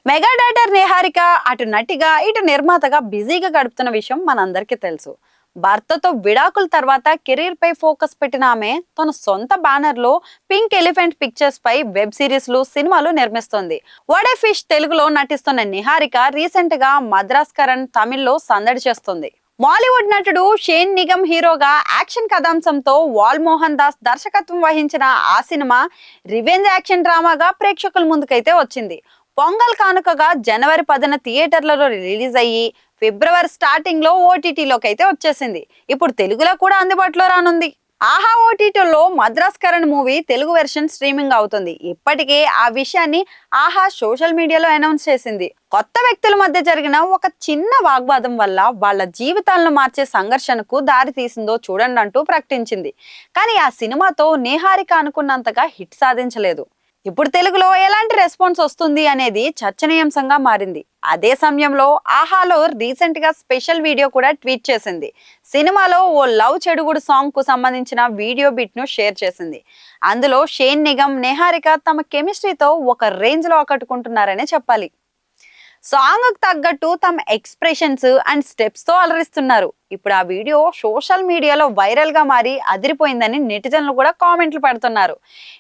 Mega డైటర్ Niharika అటు నటిగా ఇటు నిర్మాతగా బిజీగా గడుపుతున్న విషయం మనందరికీ తెలుసు. భర్తతో విడాకుల తర్వాత కెరీర్ పై ఫోకస్ పెట్టిన ఆమె తన సొంత బ్యానర్ లో పింక్ ఎలిఫెంట్ పిక్చర్స్ పై వెబ్ సిరీస్లు సినిమాలు నిర్మిస్తుంది. వడే ఫిష్ తెలుగులో నటిస్తున్న నిహారిక రీసెంట్ గా మద్రాస్ కరణ్ తమిళ్లో సందడి చేస్తుంది. బాలీవుడ్ నటుడు షేన్ నిగమ్ హీరోగా యాక్షన్ కథాంశంతో వాల్ మోహన్ దాస్ దర్శకత్వం వహించిన ఆ సినిమా రివెంజ్ యాక్షన్ డ్రామాగా ప్రేక్షకుల ముందుకైతే వచ్చింది. పొంగల్ కానుకగా జనవరి 10న థియేటర్లలో రిలీజ్ అయ్యి ఫిబ్రవరి స్టార్టింగ్ లో ఓటీటీలోకి అయితే వచ్చేసింది. ఇప్పుడు తెలుగులో కూడా అందుబాటులో రానుంది. ఆహా ఓటీటీలో Madraskaaran movie Telugu version streaming అవుతుంది. ఇప్పటికే ఆ విషయాన్ని ఆహా సోషల్ మీడియాలో అనౌన్స్ చేసింది. కొత్త వ్యక్తుల మధ్య జరిగిన ఒక చిన్న వాగ్వాదం వల్ల వాళ్ళ జీవితాలను మార్చే సంఘర్షణకు దారి తీసిందో చూడండి అంటూ ప్రకటించింది. కానీ ఆ సినిమాతో నిహారిక అనుకున్నంతగా హిట్ సాధించలేదు. ఇప్పుడు తెలుగులో ఎలాంటి రెస్పాన్స్ వస్తుంది అనేది చర్చనీయాంశంగా మారింది. అదే సమయంలో ఆహాలో రీసెంట్ గా స్పెషల్ వీడియో కూడా ట్వీట్ చేసింది. సినిమాలో ఓ లవ్ చెడుగుడు సాంగ్ కు సంబంధించిన వీడియో బిట్ ను షేర్ చేసింది. అందులో షేన్ నిగమ్ నిహారిక తమ కెమిస్ట్రీతో ఒక రేంజ్ లో ఆకట్టుకుంటున్నారనే చెప్పాలి. సాంగ్ కు తగ్గట్టు తమ ఎక్స్ప్రెషన్స్ అండ్ స్టెప్స్ తో అలరిస్తున్నారు. ఇప్పుడు ఆ వీడియో సోషల్ మీడియాలో వైరల్ గా మారి అదిరిపోయిందని నెటిజన్లు కూడా కామెంట్లు పెడుతున్నారు.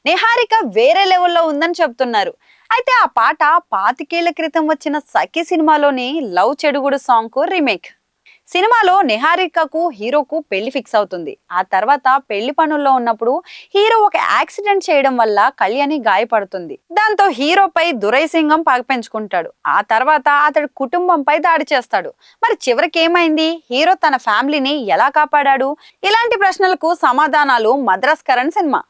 నిహారిక వేరే లెవెల్లో ఉందని చెప్తున్నారు. అయితే ఆ పాట 25 ఏళ్ల క్రితం వచ్చిన సఖి సినిమాలోని లవ్ చెడుగుడు సాంగ్ కు రీమేక్. సినిమాలో నిహారికకు హీరోకు పెళ్లి ఫిక్స్ అవుతుంది. ఆ తర్వాత పెళ్లి పనుల్లో ఉన్నప్పుడు హీరో ఒక యాక్సిడెంట్ చేయడం వల్ల కళ్యాణి గాయపడుతుంది. దాంతో హీరోపై దురైసింగం పగపెంచుకుంటాడు. ఆ తర్వాత అతడి కుటుంబంపై దాడి చేస్తాడు. మరి చివరికి ఏమైంది? హీరో తన ఫ్యామిలీని ఎలా కాపాడాడు? ఇలాంటి ప్రశ్నలకు సమాధానాలు మద్రాస్ కరణ్ సినిమా.